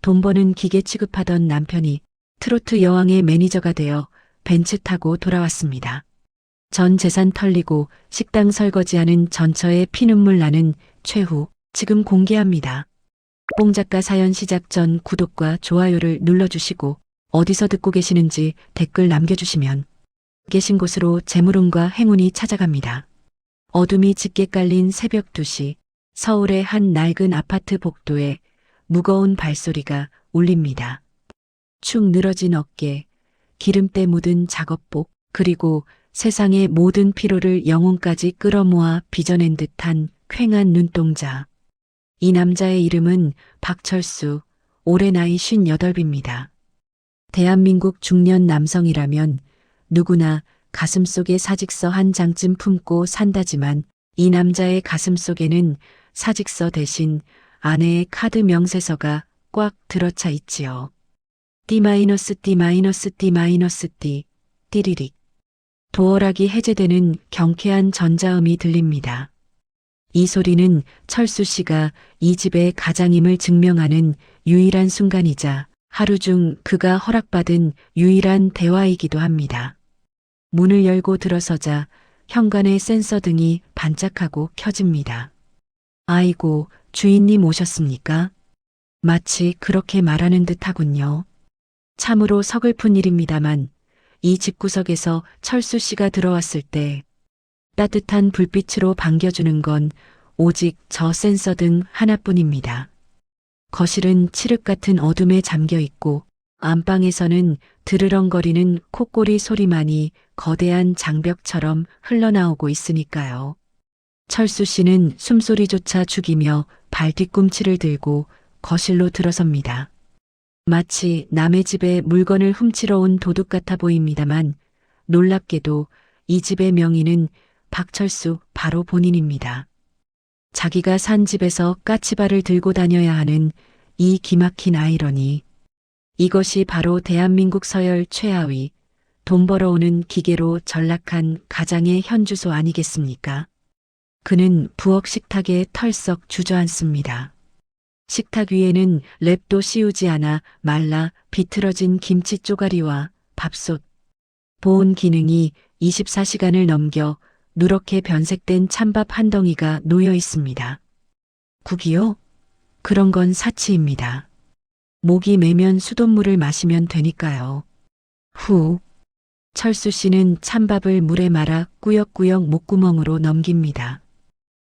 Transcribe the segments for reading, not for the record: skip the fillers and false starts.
돈 버는 기계 취급하던 남편이 트로트 여왕의 매니저가 되어 벤츠 타고 돌아왔습니다. 전 재산 털리고 식당 설거지하는 전처에 피눈물 나는 최후 지금 공개합니다. 뽕작가 사연 시작 전 구독과 좋아요를 눌러주시고 어디서 듣고 계시는지 댓글 남겨주시면 계신 곳으로 재물운과 행운이 찾아갑니다. 어둠이 짙게 깔린 새벽 2시 서울의 한 낡은 아파트 복도에 무거운 발소리가 울립니다. 축 늘어진 어깨, 기름때 묻은 작업복, 그리고 세상의 모든 피로를 영혼까지 끌어모아 빚어낸 듯한 퀭한 눈동자. 이 남자의 이름은 박철수, 올해 나이 58입니다. 대한민국 중년 남성이라면 누구나 가슴속에 사직서 한 장쯤 품고 산다지만 이 남자의 가슴속에는 사직서 대신 아내의 카드 명세서가 꽉 들어차 있지요. D-D-D-D 띠리릭. 도어락이 해제되는 경쾌한 전자음이 들립니다. 이 소리는 철수 씨가 이 집의 가장임을 증명하는 유일한 순간이자 하루 중 그가 허락받은 유일한 대화이기도 합니다. 문을 열고 들어서자 현관의 센서 등이 반짝하고 켜집니다. 아이고, 주인님 오셨습니까? 마치 그렇게 말하는 듯 하군요. 참으로 서글픈 일입니다만 이 집구석에서 철수 씨가 들어왔을 때 따뜻한 불빛으로 반겨주는 건 오직 저 센서 등 하나뿐입니다. 거실은 칠흑 같은 어둠에 잠겨 있고 안방에서는 드르렁거리는 콧꼬리 소리만이 거대한 장벽처럼 흘러나오고 있으니까요. 철수 씨는 숨소리조차 죽이며 발뒤꿈치를 들고 거실로 들어섭니다. 마치 남의 집에 물건을 훔치러 온 도둑 같아 보입니다만 놀랍게도 이 집의 명의는 박철수 바로 본인입니다. 자기가 산 집에서 까치발을 들고 다녀야 하는 이 기막힌 아이러니. 이것이 바로 대한민국 서열 최하위, 돈 벌어오는 기계로 전락한 가장의 현주소 아니겠습니까? 그는 부엌 식탁에 털썩 주저앉습니다. 식탁 위에는 랩도 씌우지 않아 말라 비틀어진 김치 쪼가리와 밥솥, 보온 기능이 24시간을 넘겨 누렇게 변색된 찬밥 한 덩이가 놓여 있습니다. 국이요? 그런 건 사치입니다. 목이 메면 수돗물을 마시면 되니까요. 후. 철수 씨는 찬밥을 물에 말아 꾸역꾸역 목구멍으로 넘깁니다.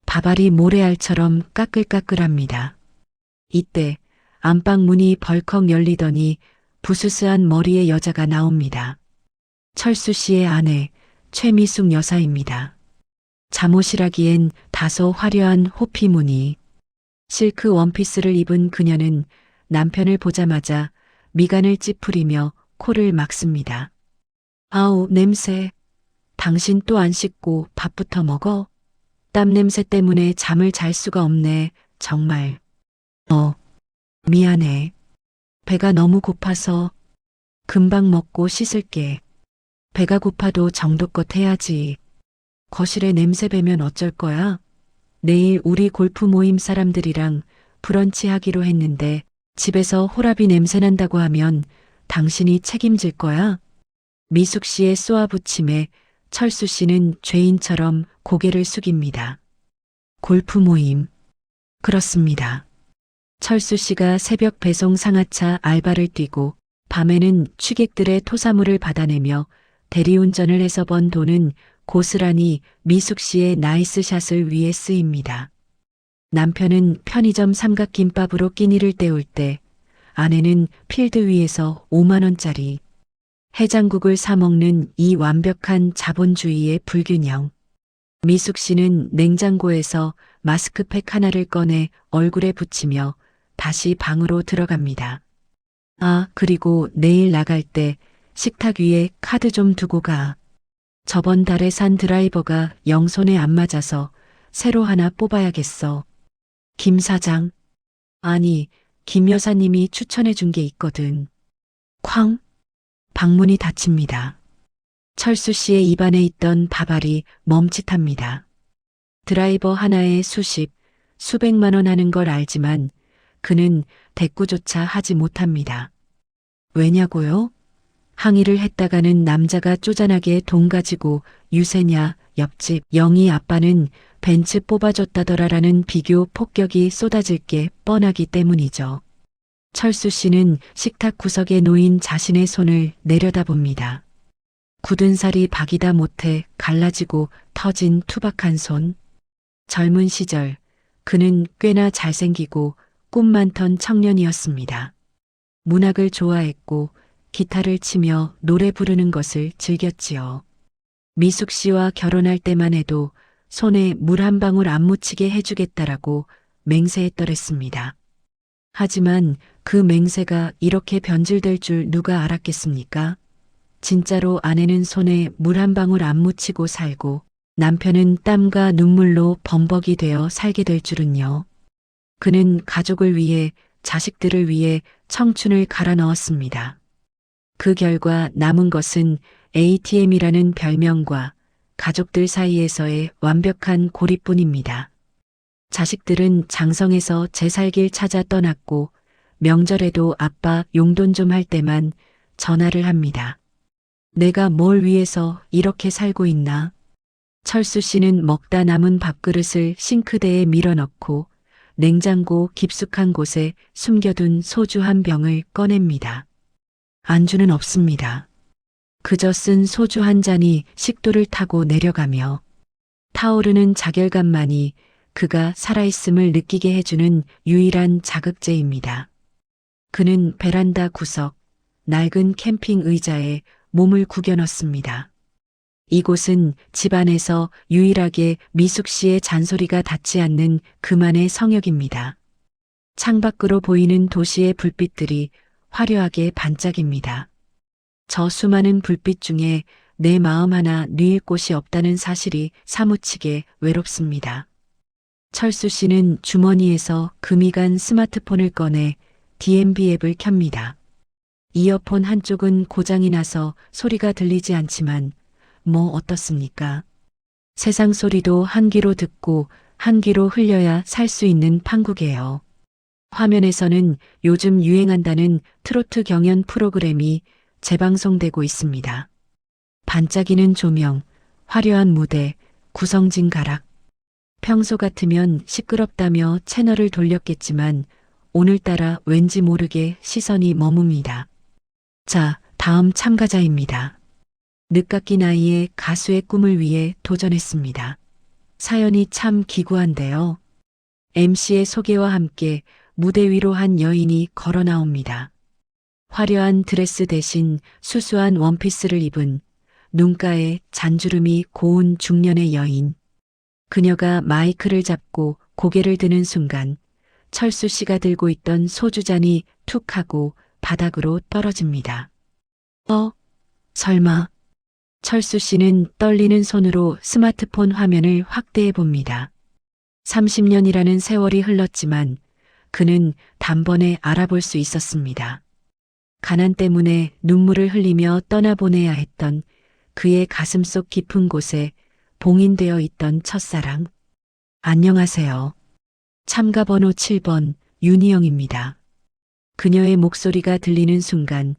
밥알이 모래알처럼 까끌까끌합니다. 이때 안방 문이 벌컥 열리더니 부스스한 머리의 여자가 나옵니다. 철수 씨의 아내 최미숙 여사입니다. 잠옷이라기엔 다소 화려한 호피 무늬, 실크 원피스를 입은 그녀는 남편을 보자마자 미간을 찌푸리며 코를 막습니다. 아우, 냄새. 당신 또 안 씻고 밥부터 먹어? 땀 냄새 때문에 잠을 잘 수가 없네, 정말. 미안해. 배가 너무 고파서 금방 먹고 씻을게. 배가 고파도 정도껏 해야지. 거실에 냄새 배면 어쩔 거야? 내일 우리 골프 모임 사람들이랑 브런치 하기로 했는데 집에서 호라비 냄새 난다고 하면 당신이 책임질 거야? 미숙 씨의 쏘아붙임에 철수 씨는 죄인처럼 고개를 숙입니다. 골프 모임. 그렇습니다. 철수 씨가 새벽 배송 상하차 알바를 뛰고 밤에는 취객들의 토사물을 받아내며 대리운전을 해서 번 돈은 고스란히 미숙 씨의 나이스샷을 위해 쓰입니다. 남편은 편의점 삼각김밥으로 끼니를 때울 때 아내는 필드 위에서 5만 원짜리 해장국을 사 먹는 이 완벽한 자본주의의 불균형. 미숙 씨는 냉장고에서 마스크팩 하나를 꺼내 얼굴에 붙이며 다시 방으로 들어갑니다. 아, 그리고 내일 나갈 때 식탁 위에 카드 좀 두고 가. 저번 달에 산 드라이버가 영손에 안 맞아서 새로 하나 뽑아야겠어. 김 사장. 아니, 김 여사님이 추천해 준 게 있거든. 쾅. 방문이 닫힙니다. 철수 씨의 입안에 있던 밥알이 멈칫합니다. 드라이버 하나에 수십, 수백만 원 하는 걸 알지만 그는 대꾸조차 하지 못합니다. 왜냐고요? 항의를 했다가는 남자가 쪼잔하게 돈 가지고 유세냐, 옆집 영희 아빠는 벤츠 뽑아줬다더라라는 비교 폭격이 쏟아질 게 뻔하기 때문이죠. 철수 씨는 식탁 구석에 놓인 자신의 손을 내려다봅니다. 굳은 살이 박이다 못해 갈라지고 터진 투박한 손. 젊은 시절 그는 꽤나 잘생기고 꿈 많던 청년이었습니다. 문학을 좋아했고 기타를 치며 노래 부르는 것을 즐겼지요. 미숙 씨와 결혼할 때만 해도 손에 물 한 방울 안 묻히게 해주겠다라고 맹세했더랬습니다. 하지만 그 맹세가 이렇게 변질될 줄 누가 알았겠습니까? 진짜로 아내는 손에 물 한 방울 안 묻히고 살고 남편은 땀과 눈물로 범벅이 되어 살게 될 줄은요. 그는 가족을 위해 자식들을 위해 청춘을 갈아 넣었습니다. 그 결과 남은 것은 ATM이라는 별명과 가족들 사이에서의 완벽한 고립뿐입니다. 자식들은 장성에서 제 살 길 찾아 떠났고 명절에도 아빠 용돈 좀 할 때만 전화를 합니다. 내가 뭘 위해서 이렇게 살고 있나? 철수 씨는 먹다 남은 밥그릇을 싱크대에 밀어넣고 냉장고 깊숙한 곳에 숨겨둔 소주 한 병을 꺼냅니다. 안주는 없습니다. 그저 쓴 소주 한 잔이 식도를 타고 내려가며 타오르는 자결감만이 그가 살아있음을 느끼게 해주는 유일한 자극제입니다. 그는 베란다 구석, 낡은 캠핑 의자에 몸을 구겨 넣습니다. 이곳은 집안에서 유일하게 미숙 씨의 잔소리가 닿지 않는 그만의 성역입니다. 창밖으로 보이는 도시의 불빛들이 화려하게 반짝입니다. 저 수많은 불빛 중에 내 마음 하나 뉘일 곳이 없다는 사실이 사무치게 외롭습니다. 철수 씨는 주머니에서 금이 간 스마트폰을 꺼내 DMB 앱을 켭니다. 이어폰 한쪽은 고장이 나서 소리가 들리지 않지만 뭐 어떻습니까? 세상 소리도 한 귀로 듣고 한 귀로 흘려야 살 수 있는 판국이에요. 화면에서는 요즘 유행한다는 트로트 경연 프로그램이 재방송되고 있습니다. 반짝이는 조명, 화려한 무대, 구성진 가락. 평소 같으면 시끄럽다며 채널을 돌렸겠지만 오늘따라 왠지 모르게 시선이 머뭅니다. 자, 다음 참가자입니다. 늦깎이 나이에 가수의 꿈을 위해 도전했습니다. 사연이 참 기구한데요. MC의 소개와 함께 무대 위로 한 여인이 걸어 나옵니다. 화려한 드레스 대신 수수한 원피스를 입은 눈가에 잔주름이 고운 중년의 여인. 그녀가 마이크를 잡고 고개를 드는 순간 철수 씨가 들고 있던 소주잔이 툭 하고 바닥으로 떨어집니다. 설마. 철수 씨는 떨리는 손으로 스마트폰 화면을 확대해 봅니다. 30년이라는 세월이 흘렀지만 그는 단번에 알아볼 수 있었습니다. 가난 때문에 눈물을 흘리며 떠나보내야 했던 그의 가슴속 깊은 곳에 봉인되어 있던 첫사랑. 안녕하세요. 참가번호 7번 윤희영입니다. 그녀의 목소리가 들리는 순간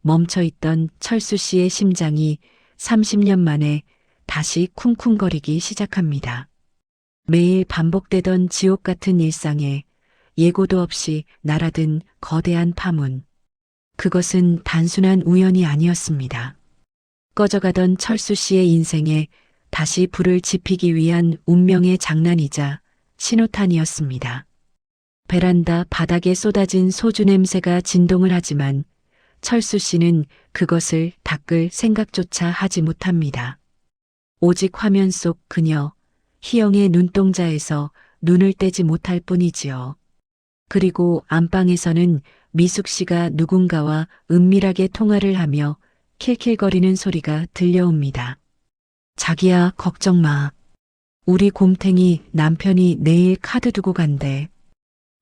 멈춰있던 철수 씨의 심장이 30년 만에 다시 쿵쿵거리기 시작합니다. 매일 반복되던 지옥 같은 일상에 예고도 없이 날아든 거대한 파문. 그것은 단순한 우연이 아니었습니다. 꺼져가던 철수 씨의 인생에 다시 불을 지피기 위한 운명의 장난이자 신호탄이었습니다. 베란다 바닥에 쏟아진 소주 냄새가 진동을 하지만 철수 씨는 그것을 닦을 생각조차 하지 못합니다. 오직 화면 속 그녀, 희영의 눈동자에서 눈을 떼지 못할 뿐이지요. 그리고 안방에서는 미숙 씨가 누군가와 은밀하게 통화를 하며 킬킬거리는 소리가 들려옵니다. 자기야, 걱정 마. 우리 곰탱이 남편이 내일 카드 두고 간대.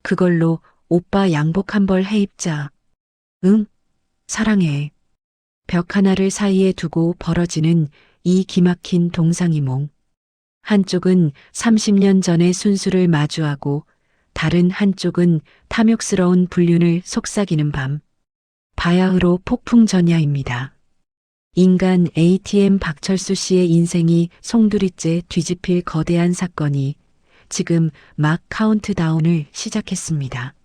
그걸로 오빠 양복 한 벌 해입자. 응? 사랑해. 벽 하나를 사이에 두고 벌어지는 이 기막힌 동상이몽. 한쪽은 30년 전의 순수를 마주하고 다른 한쪽은 탐욕스러운 불륜을 속삭이는 밤. 바야흐로 폭풍 전야입니다. 인간 ATM 박철수 씨의 인생이 송두리째 뒤집힐 거대한 사건이 지금 막 카운트다운을 시작했습니다.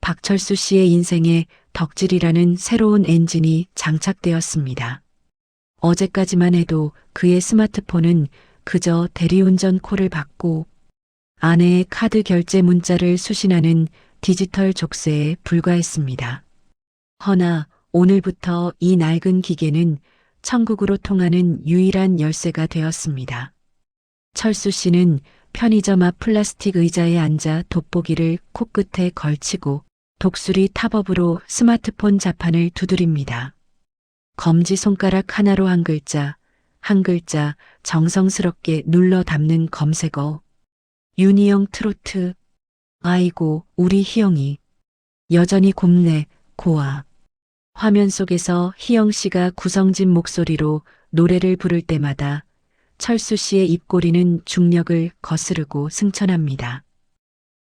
박철수 씨의 인생에 덕질이라는 새로운 엔진이 장착되었습니다. 어제까지만 해도 그의 스마트폰은 그저 대리운전 콜을 받고 아내의 카드 결제 문자를 수신하는 디지털 족쇄에 불과했습니다. 허나 오늘부터 이 낡은 기계는 천국으로 통하는 유일한 열쇠가 되었습니다. 철수 씨는 편의점 앞 플라스틱 의자에 앉아 돋보기를 코끝에 걸치고 독수리 탑업으로 스마트폰 자판을 두드립니다. 검지손가락 하나로 한 글자 정성스럽게 눌러 담는 검색어. 윤희영 트로트. 아이고, 우리 희영이. 여전히 곱네, 고아. 화면 속에서 희영 씨가 구성진 목소리로 노래를 부를 때마다 철수 씨의 입꼬리는 중력을 거스르고 승천합니다.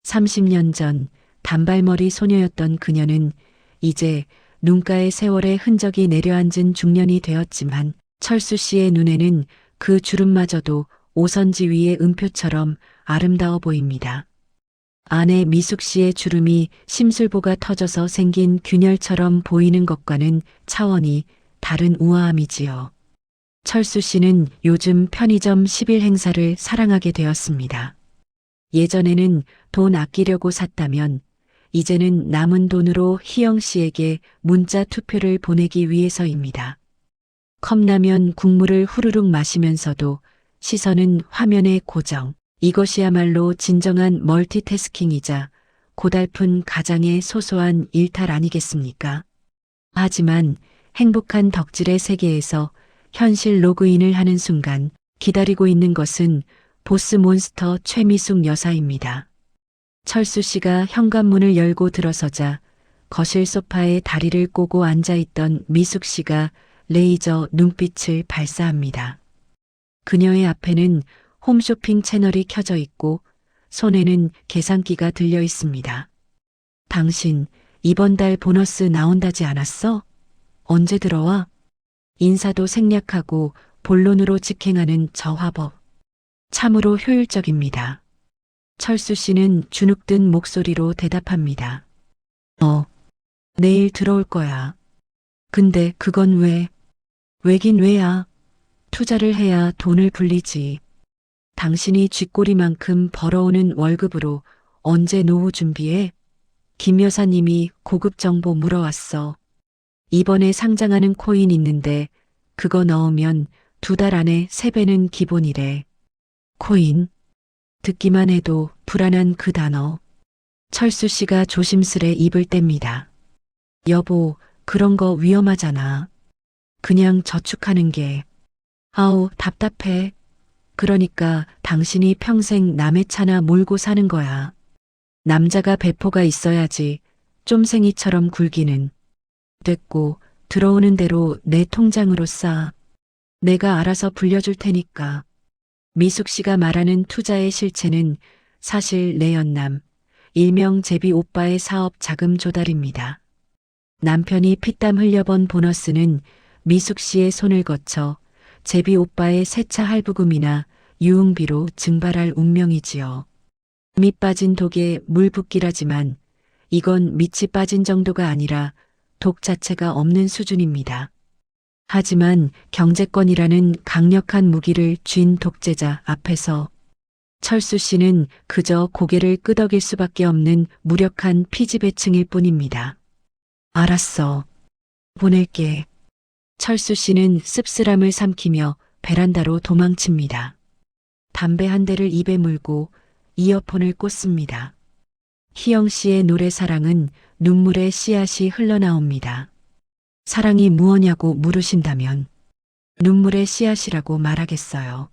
30년 전 단발머리 소녀였던 그녀는 이제 눈가에 세월의 흔적이 내려앉은 중년이 되었지만 철수 씨의 눈에는 그 주름마저도 오선지 위의 음표처럼 아름다워 보입니다. 아내 미숙 씨의 주름이 심술보가 터져서 생긴 균열처럼 보이는 것과는 차원이 다른 우아함이지요. 철수 씨는 요즘 편의점 10일 행사를 사랑하게 되었습니다. 예전에는 돈 아끼려고 샀다면 이제는 남은 돈으로 희영 씨에게 문자 투표를 보내기 위해서입니다. 컵라면 국물을 후루룩 마시면서도 시선은 화면에 고정. 이것이야말로 진정한 멀티태스킹이자 고달픈 가장의 소소한 일탈 아니겠습니까? 하지만 행복한 덕질의 세계에서 현실 로그인을 하는 순간 기다리고 있는 것은 보스 몬스터 최미숙 여사입니다. 철수 씨가 현관문을 열고 들어서자 거실 소파에 다리를 꼬고 앉아있던 미숙 씨가 레이저 눈빛을 발사합니다. 그녀의 앞에는 홈쇼핑 채널이 켜져 있고 손에는 계산기가 들려 있습니다. 당신 이번 달 보너스 나온다지 않았어? 언제 들어와? 인사도 생략하고 본론으로 직행하는 저 화법. 참으로 효율적입니다. 철수 씨는 주눅든 목소리로 대답합니다. 내일 들어올 거야. 근데 그건 왜? 왜긴 왜야? 투자를 해야 돈을 불리지. 당신이 쥐꼬리만큼 벌어오는 월급으로 언제 노후 준비해? 김 여사님이 고급 정보 물어왔어. 이번에 상장하는 코인 있는데 그거 넣으면 2달 안에 3배는 기본이래. 코인. 듣기만 해도 불안한 그 단어. 철수 씨가 조심스레 입을 뗍니다. 여보, 그런 거 위험하잖아. 그냥 저축하는 게. 아우, 답답해. 그러니까 당신이 평생 남의 차나 몰고 사는 거야. 남자가 배포가 있어야지 쫌생이처럼 굴기는. 됐고 들어오는 대로 내 통장으로 싸. 내가 알아서 불려줄 테니까. 미숙 씨가 말하는 투자의 실체는 사실 내 연남, 일명 제비 오빠의 사업 자금 조달입니다. 남편이 피땀 흘려번 보너스는 미숙 씨의 손을 거쳐 제비 오빠의 세차 할부금이나 유흥비로 증발할 운명이지요. 밑 빠진 독에 물 붓기라지만 이건 밑이 빠진 정도가 아니라 독 자체가 없는 수준입니다. 하지만 경제권이라는 강력한 무기를 쥔 독재자 앞에서 철수 씨는 그저 고개를 끄덕일 수밖에 없는 무력한 피지배층일 뿐입니다. 알았어. 보낼게. 철수 씨는 씁쓸함을 삼키며 베란다로 도망칩니다. 담배 한 대를 입에 물고 이어폰을 꽂습니다. 희영 씨의 노래 사랑은 눈물의 씨앗이 흘러나옵니다. 사랑이 무엇냐고 물으신다면 눈물의 씨앗이라고 말하겠어요.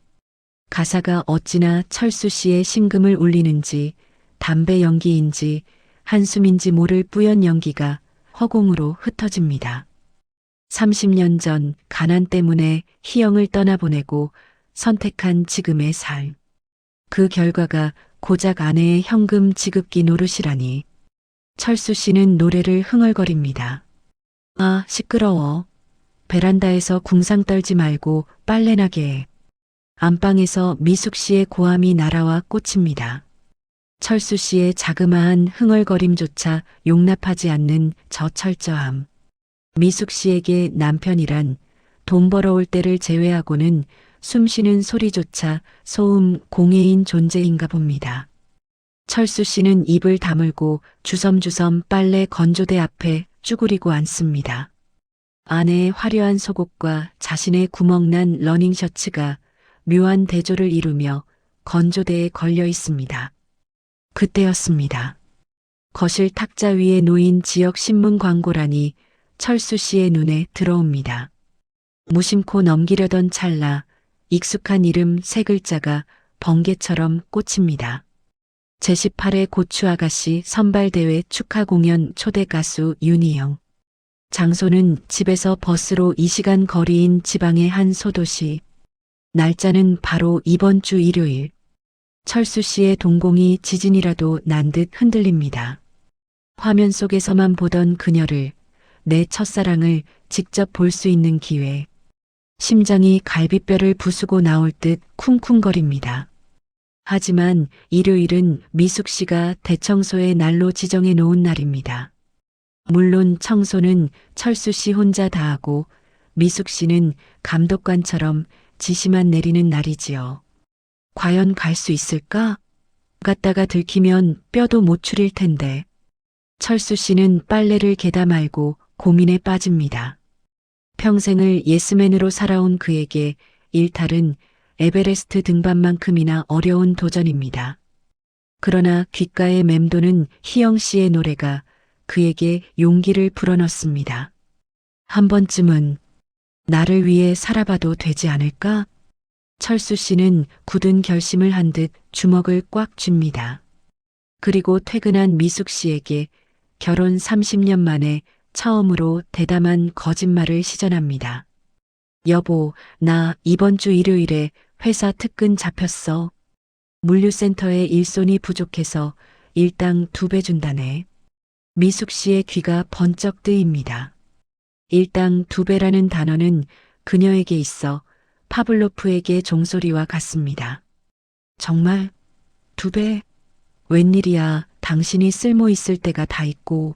가사가 어찌나 철수 씨의 심금을 울리는지 담배 연기인지 한숨인지 모를 뿌연 연기가 허공으로 흩어집니다. 30년 전 가난 때문에 희영을 떠나보내고 선택한 지금의 삶. 그 결과가 고작 아내의 현금 지급기 노릇이라니. 철수 씨는 노래를 흥얼거립니다. 아, 시끄러워. 베란다에서 궁상 떨지 말고 빨래나게 해. 안방에서 미숙 씨의 고함이 날아와 꽂힙니다. 철수 씨의 자그마한 흥얼거림조차 용납하지 않는 저 철저함. 미숙 씨에게 남편이란 돈 벌어올 때를 제외하고는 숨쉬는 소리조차 소음 공해인 존재인가 봅니다. 철수 씨는 입을 다물고 주섬주섬 빨래 건조대 앞에 쭈그리고 앉습니다. 아내의 화려한 속옷과 자신의 구멍난 러닝셔츠가 묘한 대조를 이루며 건조대에 걸려 있습니다. 그때였습니다. 거실 탁자 위에 놓인 지역 신문 광고란이 철수 씨의 눈에 들어옵니다. 무심코 넘기려던 찰나 익숙한 이름 세 글자가 번개처럼 꽂힙니다. 제18회 고추아가씨 선발대회 축하 공연 초대 가수 윤희영. 장소는 집에서 버스로 2시간 거리인 지방의 한 소도시. 날짜는 바로 이번 주 일요일. 철수 씨의 동공이 지진이라도 난 듯 흔들립니다. 화면 속에서만 보던 그녀를, 내 첫사랑을 직접 볼 수 있는 기회. 심장이 갈비뼈를 부수고 나올 듯 쿵쿵거립니다. 하지만 일요일은 미숙 씨가 대청소의 날로 지정해 놓은 날입니다. 물론 청소는 철수 씨 혼자 다 하고 미숙 씨는 감독관처럼 지시만 내리는 날이지요. 과연 갈 수 있을까? 갔다가 들키면 뼈도 못 추릴 텐데. 철수 씨는 빨래를 개다 말고 고민에 빠집니다. 평생을 예스맨으로 살아온 그에게 일탈은 에베레스트 등반만큼이나 어려운 도전입니다. 그러나 귓가에 맴도는 희영 씨의 노래가 그에게 용기를 불어넣습니다. 한 번쯤은 나를 위해 살아봐도 되지 않을까? 철수 씨는 굳은 결심을 한 듯 주먹을 꽉 쥡니다. 그리고 퇴근한 미숙 씨에게 결혼 30년 만에 처음으로 대담한 거짓말을 시전합니다. 여보, 나 이번 주 일요일에 회사 특근 잡혔어. 물류센터에 일손이 부족해서 일당 2배 준다네. 미숙 씨의 귀가 번쩍 뜨입니다. 일당 2배라는 단어는 그녀에게 있어 파블로프에게 종소리와 같습니다. 정말 2배? 웬일이야, 당신이 쓸모 있을 때가 다 있고.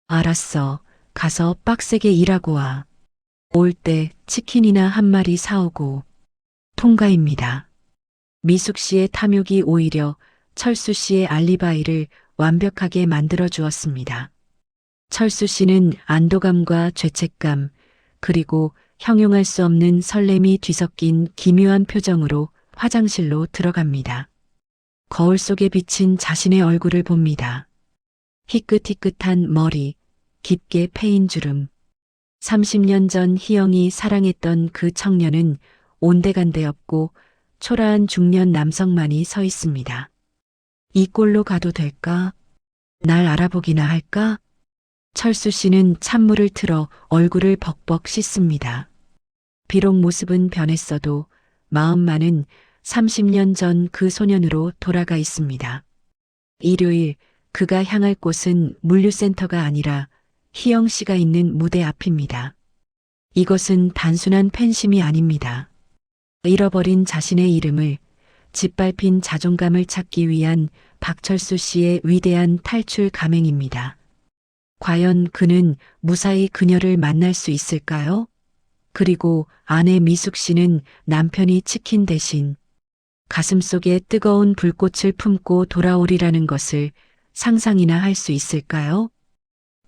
알았어, 가서 빡세게 일하고 와. 올 때 치킨이나 한 마리 사오고. 통과입니다. 미숙 씨의 탐욕이 오히려 철수 씨의 알리바이를 완벽하게 만들어 주었습니다. 철수 씨는 안도감과 죄책감, 그리고 형용할 수 없는 설렘이 뒤섞인 기묘한 표정으로 화장실로 들어갑니다. 거울 속에 비친 자신의 얼굴을 봅니다. 희끗희끗한 머리, 깊게 패인 주름. 30년 전 희영이 사랑했던 그 청년은 온데간데 없고 초라한 중년 남성만이 서 있습니다. 이 꼴로 가도 될까? 날 알아보기나 할까? 철수 씨는 찬물을 틀어 얼굴을 벅벅 씻습니다. 비록 모습은 변했어도 마음만은 30년 전 그 소년으로 돌아가 있습니다. 일요일 그가 향할 곳은 물류센터가 아니라 희영 씨가 있는 무대 앞입니다. 이것은 단순한 팬심이 아닙니다. 잃어버린 자신의 이름을, 짓밟힌 자존감을 찾기 위한 박철수 씨의 위대한 탈출 감행입니다. 과연 그는 무사히 그녀를 만날 수 있을까요? 그리고 아내 미숙 씨는 남편이 치킨 대신 가슴속에 뜨거운 불꽃을 품고 돌아오리라는 것을 상상이나 할 수 있을까요?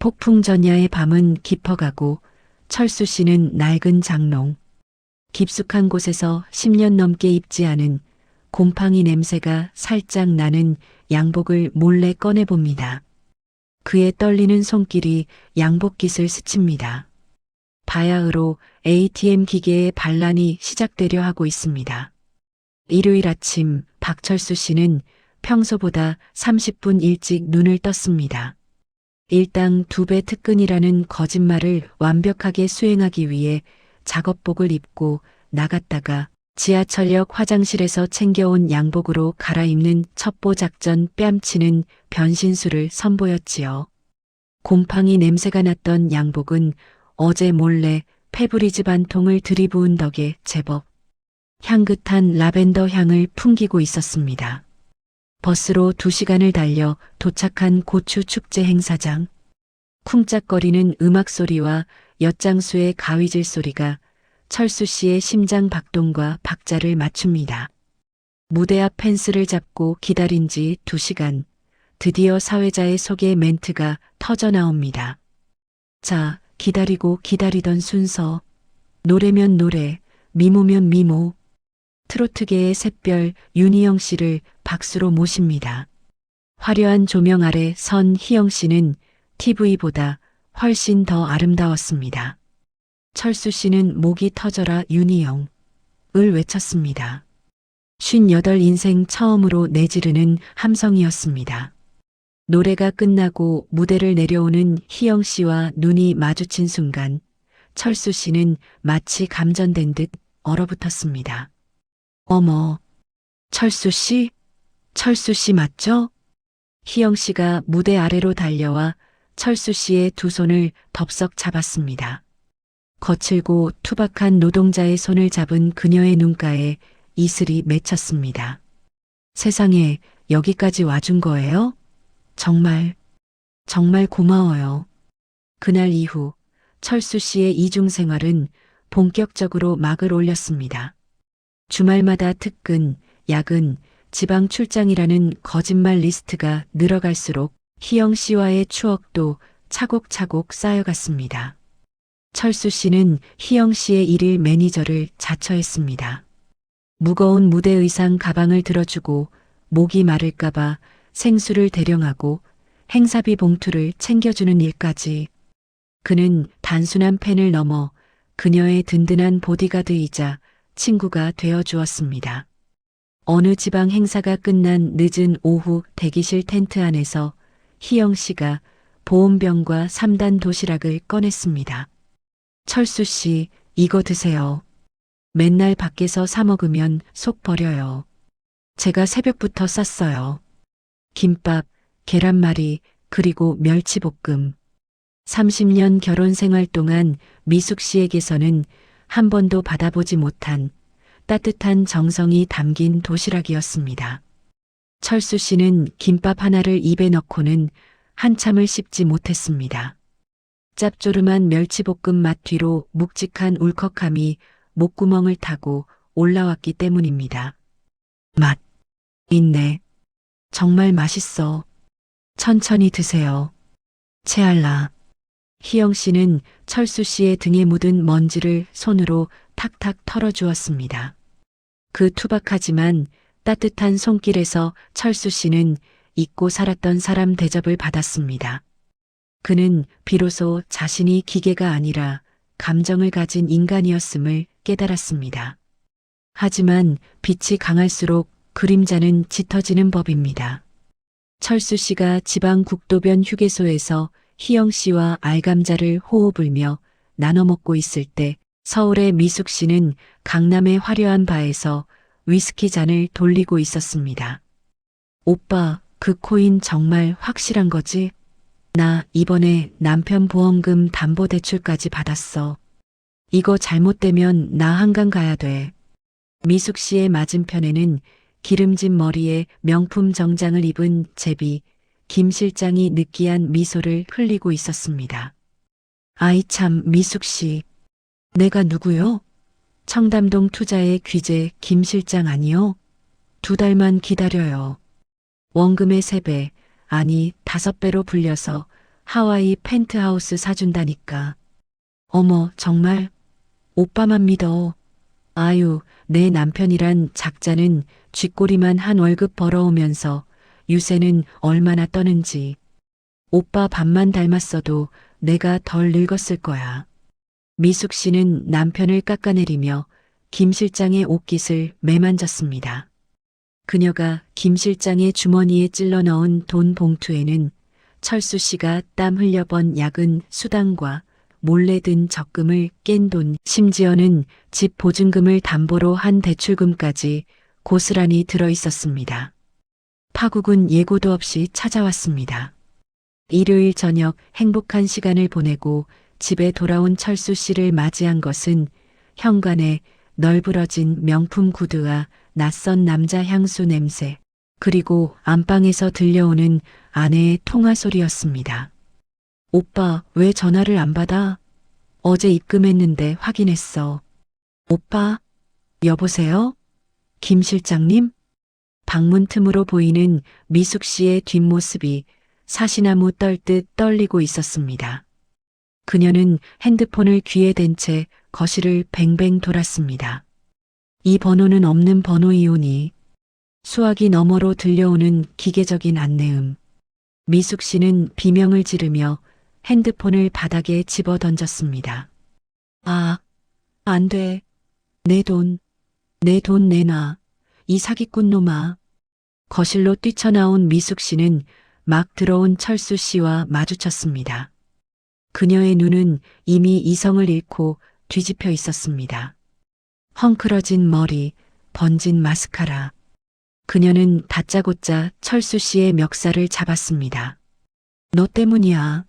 폭풍 전야의 밤은 깊어가고 철수 씨는 낡은 장롱, 깊숙한 곳에서 10년 넘게 입지 않은 곰팡이 냄새가 살짝 나는 양복을 몰래 꺼내봅니다. 그의 떨리는 손길이 양복깃을 스칩니다. 바야흐로 ATM 기계의 반란이 시작되려 하고 있습니다. 일요일 아침 박철수 씨는 평소보다 30분 일찍 눈을 떴습니다. 일당 2배 특근이라는 거짓말을 완벽하게 수행하기 위해 작업복을 입고 나갔다가 지하철역 화장실에서 챙겨온 양복으로 갈아입는 첩보 작전 뺨치는 변신술을 선보였지요. 곰팡이 냄새가 났던 양복은 어제 몰래 페브리즈 반통을 들이부은 덕에 제법 향긋한 라벤더 향을 풍기고 있었습니다. 버스로 2시간을 달려 도착한 고추 축제 행사장. 쿵짝거리는 음악 소리와 엿장수의 가위질 소리가 철수 씨의 심장 박동과 박자를 맞춥니다. 무대 앞 펜스를 잡고 기다린 지 2시간. 드디어 사회자의 소개 멘트가 터져 나옵니다. 자, 기다리고 기다리던 순서. 노래면 노래, 미모면 미모. 트로트계의 샛별 윤희영 씨를 박수로 모십니다. 화려한 조명 아래 선 희영 씨는 TV보다 훨씬 더 아름다웠습니다. 철수 씨는 목이 터져라 윤희영을 외쳤습니다. 58 인생 처음으로 내지르는 함성이었습니다. 노래가 끝나고 무대를 내려오는 희영 씨와 눈이 마주친 순간 철수 씨는 마치 감전된 듯 얼어붙었습니다. 어머, 철수 씨? 철수 씨 맞죠? 희영 씨가 무대 아래로 달려와 철수 씨의 두 손을 덥석 잡았습니다. 거칠고 투박한 노동자의 손을 잡은 그녀의 눈가에 이슬이 맺혔습니다. 세상에 여기까지 와준 거예요? 정말 고마워요. 그날 이후 철수 씨의 이중 생활은 본격적으로 막을 올렸습니다. 주말마다 특근, 야근, 지방 출장이라는 거짓말 리스트가 늘어갈수록 희영 씨와의 추억도 차곡차곡 쌓여갔습니다. 철수 씨는 희영 씨의 일일 매니저를 자처했습니다. 무거운 무대 의상 가방을 들어주고 목이 마를까봐 생수를 대령하고 행사비 봉투를 챙겨주는 일까지. 그는 단순한 팬을 넘어 그녀의 든든한 보디가드이자 친구가 되어 주었습니다. 어느 지방 행사가 끝난 늦은 오후 대기실 텐트 안에서 희영 씨가 보온병과 3단 도시락을 꺼냈습니다. 철수 씨, 이거 드세요. 맨날 밖에서 사 먹으면 속 버려요. 제가 새벽부터 쌌어요. 김밥, 계란말이, 그리고 멸치볶음. 30년 결혼 생활 동안 미숙 씨에게서는 한 번도 받아보지 못한 따뜻한 정성이 담긴 도시락이었습니다. 철수 씨는 김밥 하나를 입에 넣고는 한참을 씹지 못했습니다. 짭조름한 멸치볶음 맛 뒤로 묵직한 울컥함이 목구멍을 타고 올라왔기 때문입니다. 맛 있네. 정말 맛있어. 천천히 드세요. 채알라. 희영 씨는 철수 씨의 등에 묻은 먼지를 손으로 탁탁 털어주었습니다. 그 투박하지만 따뜻한 손길에서 철수 씨는 잊고 살았던 사람 대접을 받았습니다. 그는 비로소 자신이 기계가 아니라 감정을 가진 인간이었음을 깨달았습니다. 하지만 빛이 강할수록 그림자는 짙어지는 법입니다. 철수 씨가 지방 국도변 휴게소에서 희영 씨와 알감자를 호호 불며 나눠 먹고 있을 때 서울의 미숙 씨는 강남의 화려한 바에서 위스키 잔을 돌리고 있었습니다. 오빠, 그 코인 정말 확실한 거지? 나 이번에 남편 보험금 담보대출까지 받았어. 이거 잘못되면 나 한강 가야 돼. 미숙 씨의 맞은편에는 기름진 머리에 명품 정장을 입은 제비 김 실장이 느끼한 미소를 흘리고 있었습니다. 아이 참, 미숙 씨. 내가 누구요? 청담동 투자의 귀재 김 실장 아니요? 2달만 기다려요. 원금의 3배, 아니 5배로 불려서 하와이 펜트하우스 사준다니까. 어머, 정말? 오빠만 믿어. 아유, 내 남편이란 작자는 쥐꼬리만 한 월급 벌어오면서 유세는 얼마나 떠는지. 오빠 밥만 닮았어도 내가 덜 늙었을 거야. 미숙 씨는 남편을 깎아내리며 김 실장의 옷깃을 매만졌습니다. 그녀가 김 실장의 주머니에 찔러 넣은 돈 봉투에는 철수 씨가 땀 흘려 번 야근 수당과 몰래 든 적금을 깬 돈, 심지어는 집 보증금을 담보로 한 대출금까지 고스란히 들어 있었습니다. 파국은 예고도 없이 찾아왔습니다. 일요일 저녁 행복한 시간을 보내고 집에 돌아온 철수 씨를 맞이한 것은 현관에 널브러진 명품 구두와 낯선 남자 향수 냄새, 그리고 안방에서 들려오는 아내의 통화 소리였습니다. 오빠, 왜 전화를 안 받아? 어제 입금했는데 확인했어. 오빠, 여보세요? 김 실장님? 방문 틈으로 보이는 미숙 씨의 뒷모습이 사시나무 떨듯 떨리고 있었습니다. 그녀는 핸드폰을 귀에 댄 채 거실을 뱅뱅 돌았습니다. 이 번호는 없는 번호이오니. 수화기 너머로 들려오는 기계적인 안내음. 미숙 씨는 비명을 지르며 핸드폰을 바닥에 집어 던졌습니다. 아, 안 돼. 내 돈 내놔. 이 사기꾼 놈아. 거실로 뛰쳐나온 미숙 씨는 막 들어온 철수 씨와 마주쳤습니다. 그녀의 눈은 이미 이성을 잃고 뒤집혀 있었습니다. 헝클어진 머리, 번진 마스카라. 그녀는 다짜고짜 철수 씨의 멱살을 잡았습니다. 너 때문이야.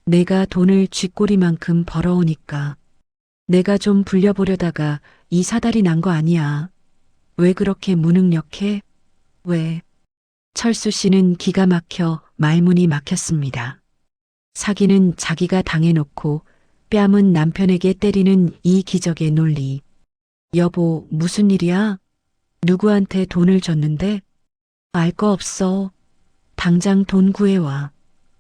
내가 돈을 쥐꼬리만큼 벌어오니까. 내가 좀 불려보려다가 이 사달이 난 거 아니야. 왜 그렇게 무능력해? 왜? 철수 씨는 기가 막혀 말문이 막혔습니다. 사기는 자기가 당해놓고 뺨은 남편에게 때리는 이 기적의 논리. 여보, 무슨 일이야? 누구한테 돈을 줬는데? 알 거 없어. 당장 돈 구해와.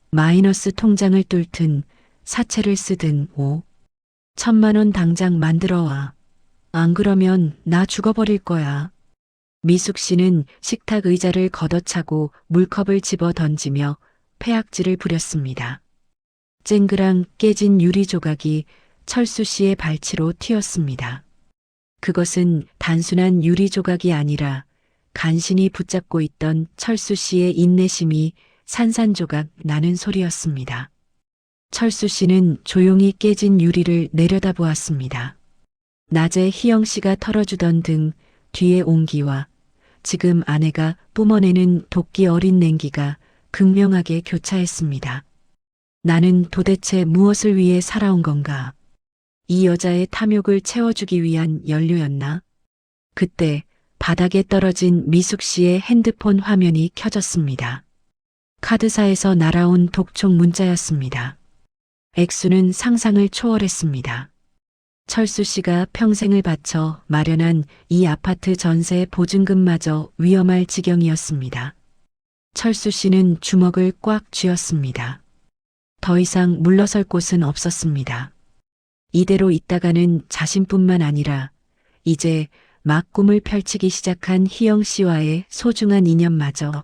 마이너스 통장을 뚫든 사채를 쓰든 5,000만 원 당장 만들어와. 안 그러면 나 죽어버릴 거야. 미숙 씨는 식탁 의자를 걷어차고 물컵을 집어 던지며 패악질을 부렸습니다. 쨍그랑 깨진 유리 조각이 철수 씨의 발치로 튀었습니다. 그것은 단순한 유리 조각이 아니라 간신히 붙잡고 있던 철수 씨의 인내심이 산산조각 나는 소리였습니다. 철수 씨는 조용히 깨진 유리를 내려다보았습니다. 낮에 희영 씨가 털어주던 등 뒤의 온기와 지금 아내가 뿜어내는 도끼 어린 냉기가 극명하게 교차했습니다. 나는 도대체 무엇을 위해 살아온 건가? 이 여자의 탐욕을 채워주기 위한 연료였나? 그때 바닥에 떨어진 미숙 씨의 핸드폰 화면이 켜졌습니다. 카드사에서 날아온 독촉 문자였습니다. 액수는 상상을 초월했습니다. 철수 씨가 평생을 바쳐 마련한 이 아파트 전세 보증금마저 위험할 지경이었습니다. 철수 씨는 주먹을 꽉 쥐었습니다. 더 이상 물러설 곳은 없었습니다. 이대로 있다가는 자신뿐만 아니라 이제 막 꿈을 펼치기 시작한 희영 씨와의 소중한 인연마저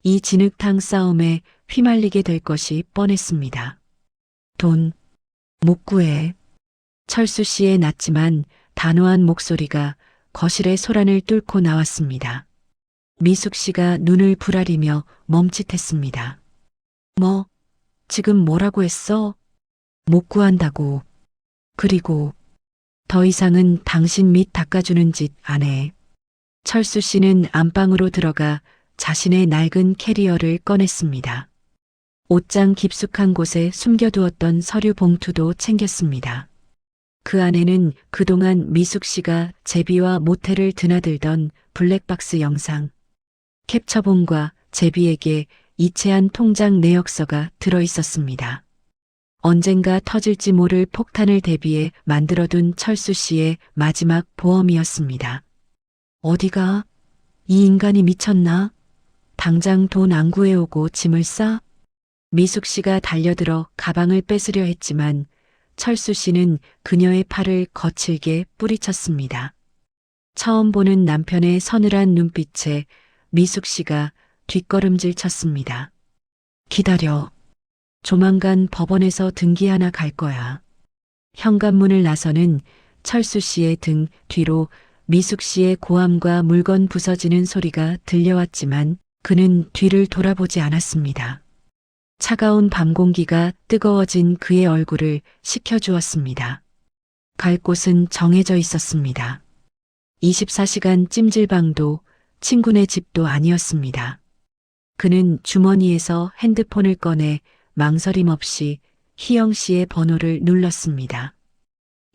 이 진흙탕 싸움에 휘말리게 될 것이 뻔했습니다. 돈 못 구해. 철수 씨의 낮지만 단호한 목소리가 거실의 소란을 뚫고 나왔습니다. 미숙 씨가 눈을 부라리며 멈칫했습니다. 뭐, 지금 뭐라고 했어? 못 구한다고. 그리고 더 이상은 당신 밑 닦아주는 짓 안 해. 철수 씨는 안방으로 들어가 자신의 낡은 캐리어를 꺼냈습니다. 옷장 깊숙한 곳에 숨겨두었던 서류 봉투도 챙겼습니다. 그 안에는 그동안 미숙 씨가 제비와 모텔을 드나들던 블랙박스 영상, 캡처본과 제비에게 이체한 통장 내역서가 들어 있었습니다. 언젠가 터질지 모를 폭탄을 대비해 만들어둔 철수 씨의 마지막 보험이었습니다. 어디가? 이 인간이 미쳤나? 당장 돈 안 구해오고 짐을 싸? 미숙 씨가 달려들어 가방을 뺏으려 했지만 철수 씨는 그녀의 팔을 거칠게 뿌리쳤습니다. 처음 보는 남편의 서늘한 눈빛에 미숙 씨가 뒷걸음질 쳤습니다. 기다려. 조만간 법원에서 등기 하나 갈 거야. 현관문을 나서는 철수 씨의 등 뒤로 미숙 씨의 고함과 물건 부서지는 소리가 들려왔지만 그는 뒤를 돌아보지 않았습니다. 차가운 밤 공기가 뜨거워진 그의 얼굴을 식혀주었습니다. 갈 곳은 정해져 있었습니다. 24시간 찜질방도 친구네 집도 아니었습니다. 그는 주머니에서 핸드폰을 꺼내 망설임 없이 희영 씨의 번호를 눌렀습니다.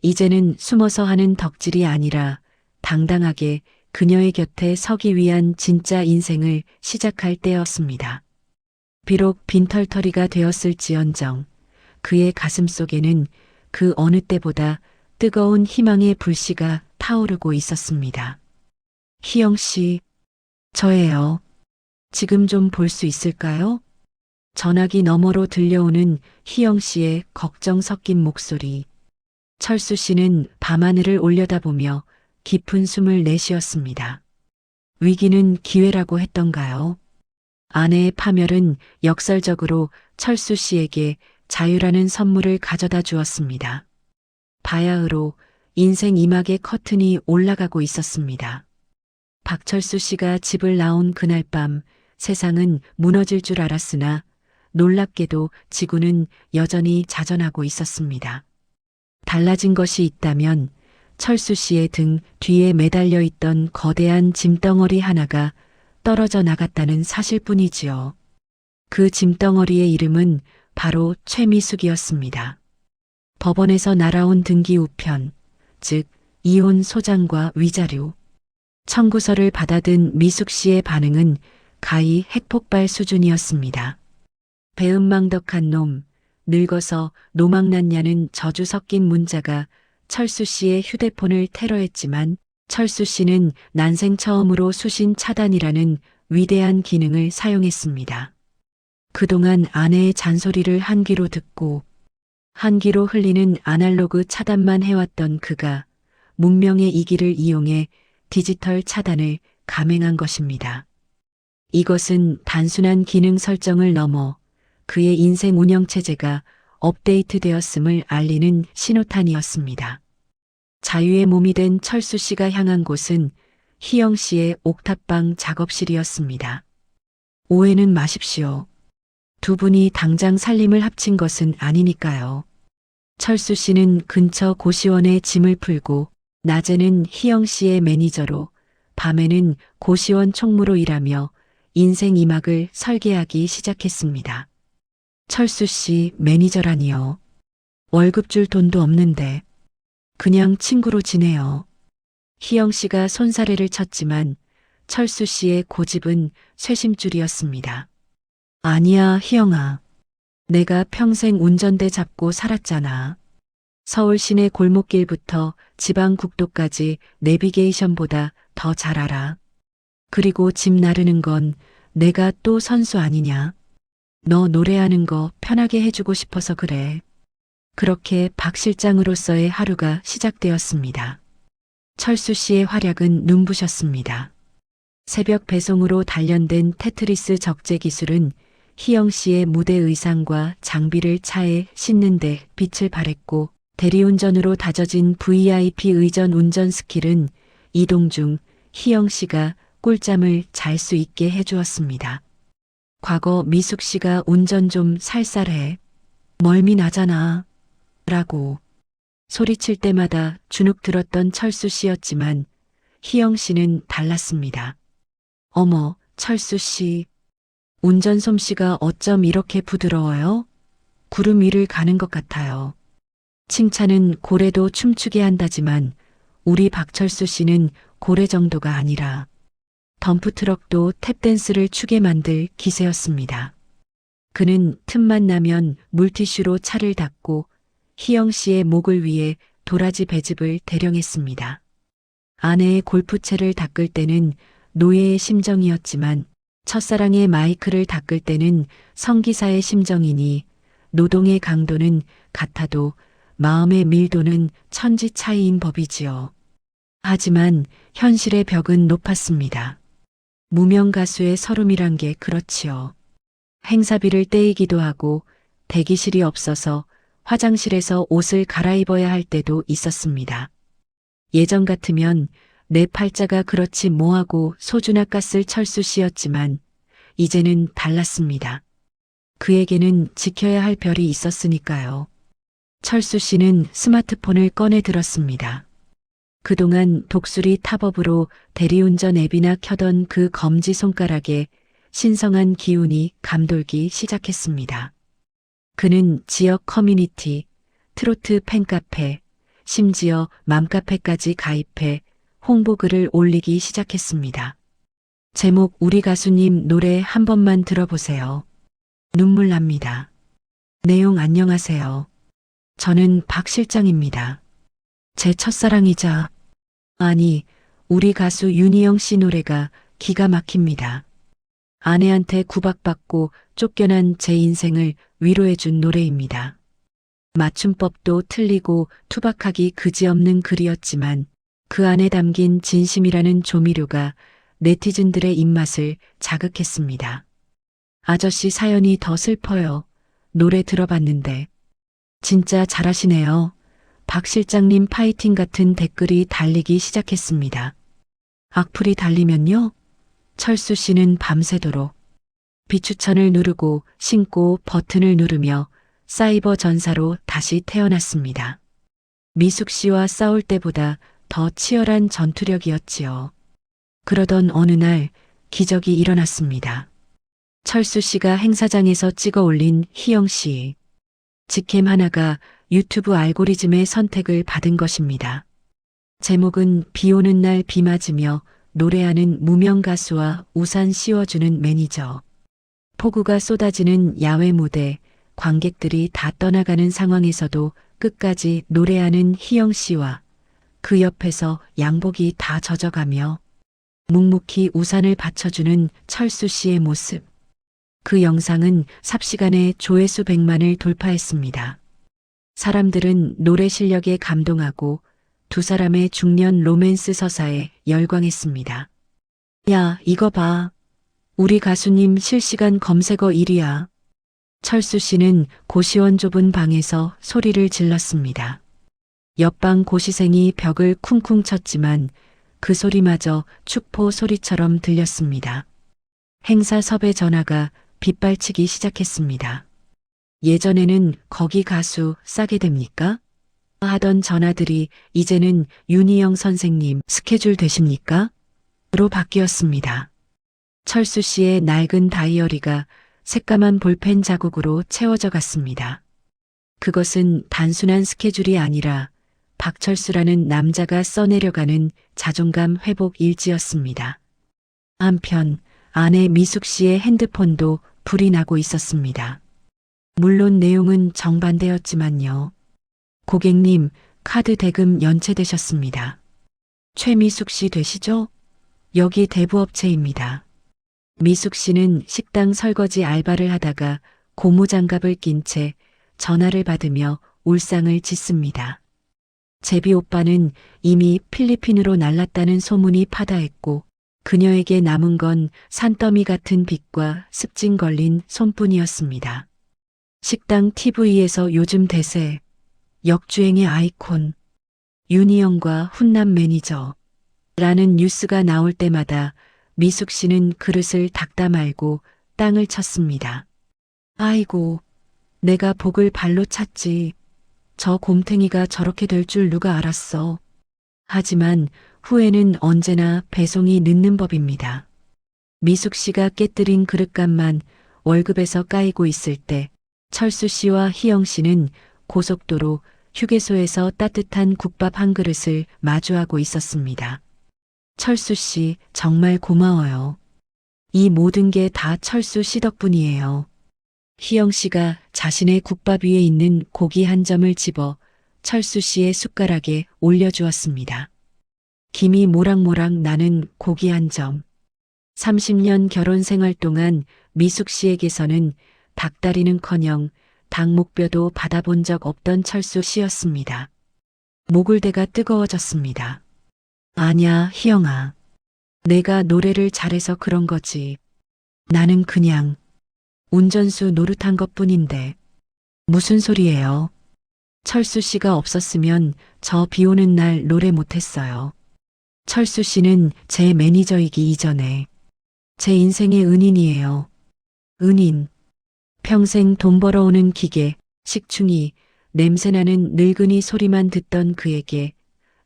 이제는 숨어서 하는 덕질이 아니라 당당하게 그녀의 곁에 서기 위한 진짜 인생을 시작할 때였습니다. 비록 빈털터리가 되었을지언정 그의 가슴 속에는 그 어느 때보다 뜨거운 희망의 불씨가 타오르고 있었습니다. 희영 씨, 저예요. 지금 좀 볼 수 있을까요? 전화기 너머로 들려오는 희영 씨의 걱정 섞인 목소리. 철수 씨는 밤하늘을 올려다보며 깊은 숨을 내쉬었습니다. 위기는 기회라고 했던가요? 아내의 파멸은 역설적으로 철수 씨에게 자유라는 선물을 가져다 주었습니다. 바야흐로 인생 이막의 커튼이 올라가고 있었습니다. 박철수 씨가 집을 나온 그날 밤 세상은 무너질 줄 알았으나 놀랍게도 지구는 여전히 자전하고 있었습니다. 달라진 것이 있다면 철수 씨의 등 뒤에 매달려 있던 거대한 짐덩어리 하나가 떨어져 나갔다는 사실뿐이지요. 그 짐덩어리의 이름은 바로 최미숙이었습니다. 법원에서 날아온 등기 우편, 즉 이혼 소장과 위자료, 청구서를 받아든 미숙 씨의 반응은 가히 핵폭발 수준이었습니다. 배은망덕한 놈, 늙어서 노망났냐는 저주 섞인 문자가 철수 씨의 휴대폰을 테러했지만 철수 씨는 난생 처음으로 수신 차단이라는 위대한 기능을 사용했습니다. 그동안 아내의 잔소리를 한 귀로 듣고 한 귀로 흘리는 아날로그 차단만 해왔던 그가 문명의 이기를 이용해 디지털 차단을 감행한 것입니다. 이것은 단순한 기능 설정을 넘어 그의 인생 운영체제가 업데이트되었음을 알리는 신호탄이었습니다. 자유의 몸이 된 철수 씨가 향한 곳은 희영 씨의 옥탑방 작업실이었습니다. 오해는 마십시오. 두 분이 당장 살림을 합친 것은 아니니까요. 철수 씨는 근처 고시원에 짐을 풀고 낮에는 희영 씨의 매니저로 밤에는 고시원 총무로 일하며 인생 이막을 설계하기 시작했습니다. 철수 씨 매니저라니요. 월급 줄 돈도 없는데 그냥 친구로 지내요. 희영 씨가 손사래를 쳤지만 철수 씨의 고집은 쇄심줄이었습니다. 아니야, 희영아. 내가 평생 운전대 잡고 살았잖아. 서울 시내 골목길부터 지방 국도까지 내비게이션보다 더 잘 알아. 그리고 집 나르는 건 내가 또 선수 아니냐. 너 노래하는 거 편하게 해주고 싶어서 그래. 그렇게 박 실장으로서의 하루가 시작되었습니다. 철수 씨의 활약은 눈부셨습니다. 새벽 배송으로 단련된 테트리스 적재 기술은 희영 씨의 무대 의상과 장비를 차에 싣는데 빛을 발했고 대리운전으로 다져진 VIP 의전 운전 스킬은 이동 중 희영 씨가 꿀잠을 잘 수 있게 해주었습니다. 과거 미숙 씨가 운전 좀 살살해. 멀미 나잖아. 라고 소리칠 때마다 주눅 들었던 철수 씨였지만 희영 씨는 달랐습니다. 어머, 철수 씨. 운전 솜씨가 어쩜 이렇게 부드러워요? 구름 위를 가는 것 같아요. 칭찬은 고래도 춤추게 한다지만 우리 박철수 씨는 고래 정도가 아니라 덤프트럭도 탭댄스를 추게 만들 기세였습니다. 그는 틈만 나면 물티슈로 차를 닦고 희영 씨의 목을 위해 도라지 배즙을 대령했습니다. 아내의 골프채를 닦을 때는 노예의 심정이었지만 첫사랑의 마이크를 닦을 때는 성기사의 심정이니 노동의 강도는 같아도 마음의 밀도는 천지 차이인 법이지요. 하지만 현실의 벽은 높았습니다. 무명 가수의 서름이란 게 그렇지요. 행사비를 떼이기도 하고 대기실이 없어서 화장실에서 옷을 갈아입어야 할 때도 있었습니다. 예전 같으면 내 팔자가 그렇지 뭐하고 소주나 깠을 철수 씨였지만 이제는 달랐습니다. 그에게는 지켜야 할 별이 있었으니까요. 철수 씨는 스마트폰을 꺼내 들었습니다. 그동안 독수리 탑업으로 대리운전 앱이나 켜던 그 검지 손가락에 신성한 기운이 감돌기 시작했습니다. 그는 지역 커뮤니티, 트로트 팬카페, 심지어 맘카페까지 가입해 홍보글을 올리기 시작했습니다. 제목 우리 가수님 노래 한 번만 들어보세요. 눈물 납니다. 내용 안녕하세요. 저는 박 실장입니다. 제 첫사랑이자 아니 우리 가수 윤희영 씨 노래가 기가 막힙니다. 아내한테 구박받고 쫓겨난 제 인생을 위로해준 노래입니다. 맞춤법도 틀리고 투박하기 그지없는 글이었지만 그 안에 담긴 진심이라는 조미료가 네티즌들의 입맛을 자극했습니다. 아저씨 사연이 더 슬퍼요. 노래 들어봤는데. 진짜 잘하시네요. 박 실장님 파이팅 같은 댓글이 달리기 시작했습니다. 악플이 달리면요? 철수 씨는 밤새도록 비추천을 누르고 신고 버튼을 누르며 사이버 전사로 다시 태어났습니다. 미숙 씨와 싸울 때보다 더 치열한 전투력이었지요. 그러던 어느 날 기적이 일어났습니다. 철수 씨가 행사장에서 찍어 올린 희영 씨. 직캠 하나가 유튜브 알고리즘의 선택을 받은 것입니다. 제목은 비 오는 날 비 맞으며 노래하는 무명 가수와 우산 씌워주는 매니저. 폭우가 쏟아지는 야외 무대, 관객들이 다 떠나가는 상황에서도 끝까지 노래하는 희영 씨와 그 옆에서 양복이 다 젖어가며 묵묵히 우산을 받쳐주는 철수 씨의 모습. 그 영상은 삽시간에 조회수 100만을 돌파했습니다. 사람들은 노래 실력에 감동하고 두 사람의 중년 로맨스 서사에 열광했습니다. 야, 이거 봐. 우리 가수님 실시간 검색어 1위야. 철수 씨는 고시원 좁은 방에서 소리를 질렀습니다. 옆방 고시생이 벽을 쿵쿵 쳤지만 그 소리마저 축포 소리처럼 들렸습니다. 행사 섭외 전화가 빗발치기 시작했습니다. 예전에는 거기 가수 싸게 됩니까? 하던 전화들이 이제는 윤희영 선생님 스케줄 되십니까? 로 바뀌었습니다. 철수 씨의 낡은 다이어리가 새까만 볼펜 자국으로 채워져 갔습니다. 그것은 단순한 스케줄이 아니라 박철수라는 남자가 써내려가는 자존감 회복 일지였습니다. 한편 아내 미숙 씨의 핸드폰도 불이 나고 있었습니다. 물론 내용은 정반대였지만요. 고객님, 카드 대금 연체되셨습니다. 최미숙 씨 되시죠? 여기 대부업체입니다. 미숙 씨는 식당 설거지 알바를 하다가 고무장갑을 낀 채 전화를 받으며 울상을 짓습니다. 제비 오빠는 이미 필리핀으로 날랐다는 소문이 파다했고 그녀에게 남은 건 산더미 같은 빚과 습진 걸린 손뿐이었습니다. 식당 TV에서 요즘 대세, 역주행의 아이콘, 윤희영과 훈남 매니저 라는 뉴스가 나올 때마다 미숙 씨는 그릇을 닦다 말고 땅을 쳤습니다. 아이고, 내가 복을 발로 찼지. 저 곰탱이가 저렇게 될 줄 누가 알았어. 하지만 후회는 언제나 배송이 늦는 법입니다. 미숙 씨가 깨뜨린 그릇값만 월급에서 까이고 있을 때 철수 씨와 희영 씨는 고속도로 휴게소에서 따뜻한 국밥 한 그릇을 마주하고 있었습니다. 철수 씨 정말 고마워요. 이 모든 게 다 철수 씨 덕분이에요. 희영 씨가 자신의 국밥 위에 있는 고기 한 점을 집어 철수 씨의 숟가락에 올려주었습니다. 김이 모락모락 나는 고기 한 점. 30년 결혼 생활 동안 미숙 씨에게서는 닭다리는커녕 닭목뼈도 받아본 적 없던 철수 씨였습니다. 목을대가 뜨거워졌습니다. 아냐, 희영아. 내가 노래를 잘해서 그런 거지. 나는 그냥 운전수 노릇한 것뿐인데. 무슨 소리예요? 철수 씨가 없었으면 저 비 오는 날 노래 못했어요. 철수 씨는 제 매니저이기 이전에 제 인생의 은인이에요. 은인. 평생 돈 벌어오는 기계, 식충이, 냄새나는 늙은이 소리만 듣던 그에게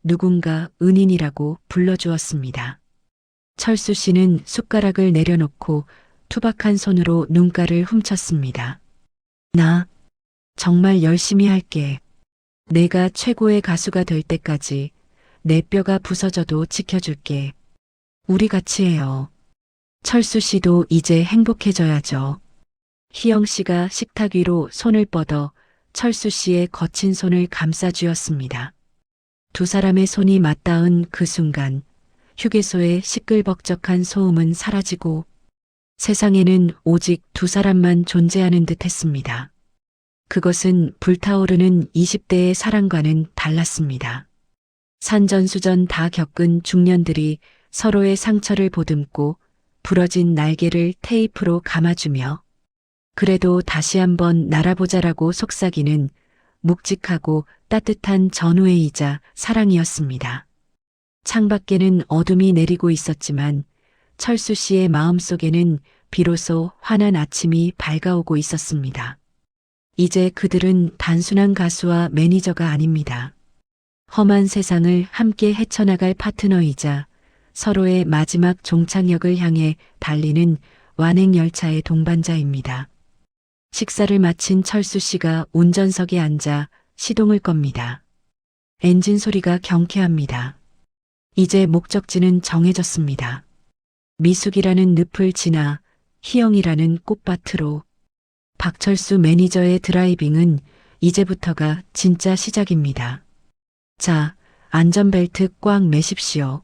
누군가 은인이라고 불러주었습니다. 철수 씨는 숟가락을 내려놓고 투박한 손으로 눈가를 훔쳤습니다. 나 정말 열심히 할게. 내가 최고의 가수가 될 때까지 내 뼈가 부서져도 지켜줄게. 우리 같이 해요. 철수 씨도 이제 행복해져야죠. 희영 씨가 식탁 위로 손을 뻗어 철수 씨의 거친 손을 감싸 주었습니다. 두 사람의 손이 맞닿은 그 순간 휴게소의 시끌벅적한 소음은 사라지고 세상에는 오직 두 사람만 존재하는 듯 했습니다. 그것은 불타오르는 20대의 사랑과는 달랐습니다. 산전수전 다 겪은 중년들이 서로의 상처를 보듬고 부러진 날개를 테이프로 감아주며 그래도 다시 한번 날아보자라고 속삭이는 묵직하고 따뜻한 전우회이자 사랑이었습니다. 창밖에는 어둠이 내리고 있었지만 철수 씨의 마음속에는 비로소 환한 아침이 밝아오고 있었습니다. 이제 그들은 단순한 가수와 매니저가 아닙니다. 험한 세상을 함께 헤쳐나갈 파트너이자 서로의 마지막 종착역을 향해 달리는 완행열차의 동반자입니다. 식사를 마친 철수 씨가 운전석에 앉아 시동을 겁니다. 엔진 소리가 경쾌합니다. 이제 목적지는 정해졌습니다. 미숙이라는 늪을 지나 희영이라는 꽃밭으로. 박철수 매니저의 드라이빙은 이제부터가 진짜 시작입니다. 자, 안전벨트 꽉 매십시오.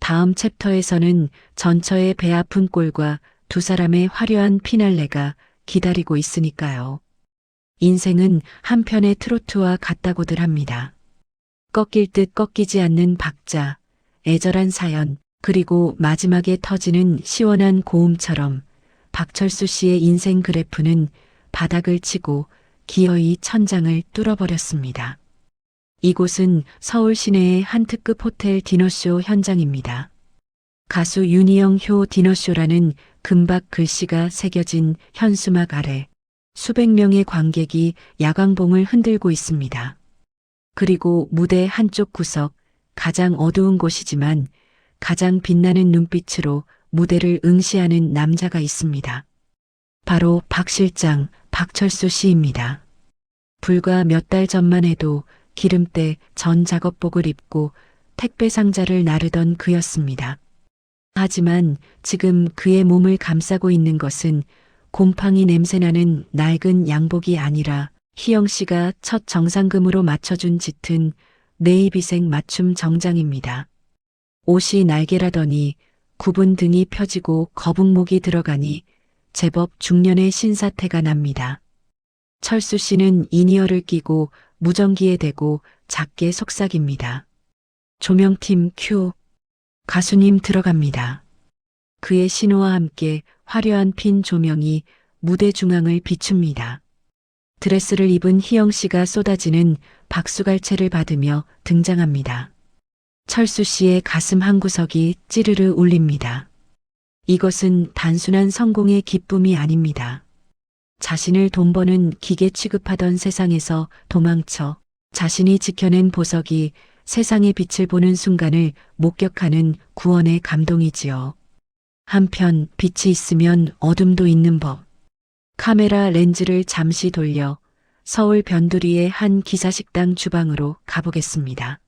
다음 챕터에서는 전처의 배 아픈 꼴과 두 사람의 화려한 피날레가 기다리고 있으니까요. 인생은 한 편의 트로트와 같다고들 합니다. 꺾일 듯 꺾이지 않는 박자, 애절한 사연, 그리고 마지막에 터지는 시원한 고음처럼 박철수 씨의 인생 그래프는 바닥을 치고 기어이 천장을 뚫어버렸습니다. 이곳은 서울 시내의 한 특급 호텔 디너쇼 현장입니다. 가수 윤희영 효 디너쇼라는 금박 글씨가 새겨진 현수막 아래 수백 명의 관객이 야광봉을 흔들고 있습니다. 그리고 무대 한쪽 구석, 가장 어두운 곳이지만 가장 빛나는 눈빛으로 무대를 응시하는 남자가 있습니다. 바로 박 실장 박철수 씨입니다. 불과 몇 달 전만 해도 기름때 전 작업복을 입고 택배 상자를 나르던 그였습니다. 하지만 지금 그의 몸을 감싸고 있는 것은 곰팡이 냄새나는 낡은 양복이 아니라 희영 씨가 첫 정상금으로 맞춰준 짙은 네이비색 맞춤 정장입니다. 옷이 날개라더니 굽은 등이 펴지고 거북목이 들어가니 제법 중년의 신사태가 납니다. 철수 씨는 이니어를 끼고 무전기에 대고 작게 속삭입니다. 조명팀 큐. 가수님 들어갑니다. 그의 신호와 함께 화려한 핀 조명이 무대 중앙을 비춥니다. 드레스를 입은 희영 씨가 쏟아지는 박수갈채를 받으며 등장합니다. 철수 씨의 가슴 한구석이 찌르르 울립니다. 이것은 단순한 성공의 기쁨이 아닙니다. 자신을 돈 버는 기계 취급하던 세상에서 도망쳐 자신이 지켜낸 보석이 세상의 빛을 보는 순간을 목격하는 구원의 감동이지요. 한편 빛이 있으면 어둠도 있는 법. 카메라 렌즈를 잠시 돌려 서울 변두리의 한 기사식당 주방으로 가보겠습니다.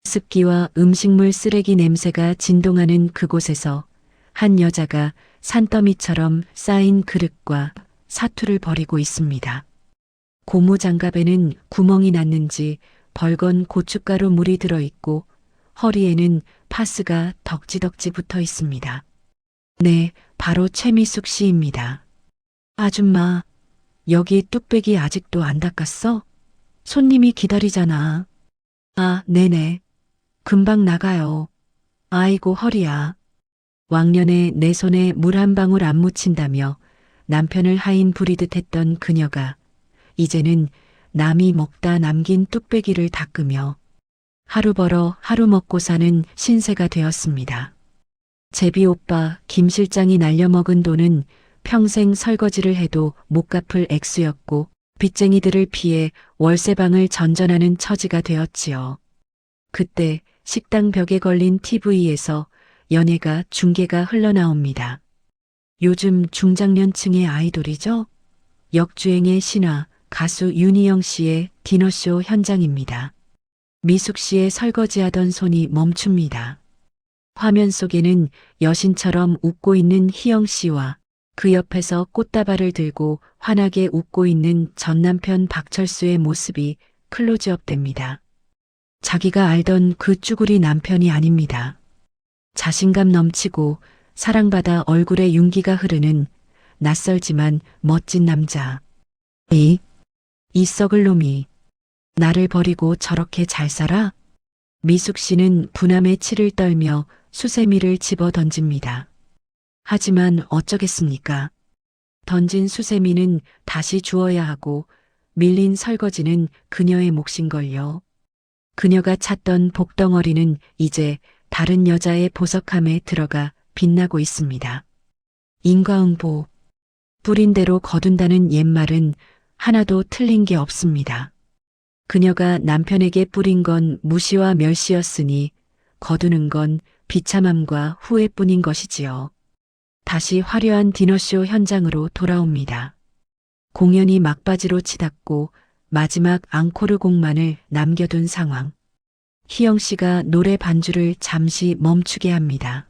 습기와 음식물 쓰레기 냄새가 진동하는 그곳에서 한 여자가 산더미처럼 쌓인 그릇과 사투를 벌이고 있습니다. 고무장갑에는 구멍이 났는지 벌건 고춧가루 물이 들어있고 허리에는 파스가 덕지덕지 붙어 있습니다. 네, 바로 최미숙 씨입니다. 아줌마, 여기 뚝배기 아직도 안 닦았어? 손님이 기다리잖아. 아, 네네. 금방 나가요. 아이고 허리야. 왕년에 내 손에 물 한 방울 안 묻힌다며 남편을 하인 부리듯 했던 그녀가 이제는 남이 먹다 남긴 뚝배기를 닦으며 하루 벌어 하루 먹고 사는 신세가 되었습니다. 제비 오빠 김 실장이 날려먹은 돈은 평생 설거지를 해도 못 갚을 액수였고 빚쟁이들을 피해 월세방을 전전하는 처지가 되었지요. 그때 식당 벽에 걸린 TV에서 연예가 중계가 흘러나옵니다. 요즘 중장년층의 아이돌이죠? 역주행의 신화 가수 윤희영 씨의 디너쇼 현장입니다. 미숙 씨의 설거지하던 손이 멈춥니다. 화면 속에는 여신처럼 웃고 있는 희영 씨와 그 옆에서 꽃다발을 들고 환하게 웃고 있는 전 남편 박철수의 모습이 클로즈업 됩니다. 자기가 알던 그 쭈구리 남편이 아닙니다. 자신감 넘치고 사랑받아 얼굴에 윤기가 흐르는 낯설지만 멋진 남자. 이 썩을 놈이 나를 버리고 저렇게 잘 살아? 미숙 씨는 분함에 치를 떨며 수세미를 집어 던집니다. 하지만 어쩌겠습니까? 던진 수세미는 다시 주어야 하고 밀린 설거지는 그녀의 몫인걸요. 그녀가 찾던 복덩어리는 이제 다른 여자의 보석함에 들어가 빛나고 있습니다. 인과응보, 뿌린 대로 거둔다는 옛말은 하나도 틀린 게 없습니다. 그녀가 남편에게 뿌린 건 무시와 멸시였으니 거두는 건 비참함과 후회뿐인 것이지요. 다시 화려한 디너쇼 현장으로 돌아옵니다. 공연이 막바지로 치닫고 마지막 앙코르 곡만을 남겨둔 상황. 희영 씨가 노래 반주를 잠시 멈추게 합니다.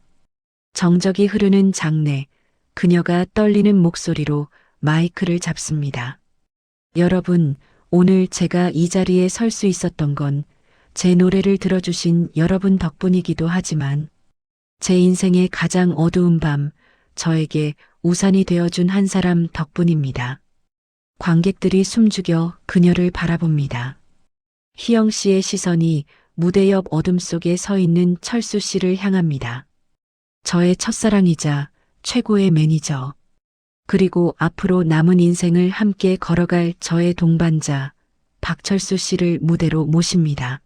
정적이 흐르는 장내, 그녀가 떨리는 목소리로 마이크를 잡습니다. 여러분, 오늘 제가 이 자리에 설 수 있었던 건 제 노래를 들어주신 여러분 덕분이기도 하지만 제 인생의 가장 어두운 밤, 저에게 우산이 되어준 한 사람 덕분입니다. 관객들이 숨죽여 그녀를 바라봅니다. 희영 씨의 시선이 무대 옆 어둠 속에 서 있는 철수 씨를 향합니다. 저의 첫사랑이자 최고의 매니저. 그리고 앞으로 남은 인생을 함께 걸어갈 저의 동반자 박철수 씨를 무대로 모십니다.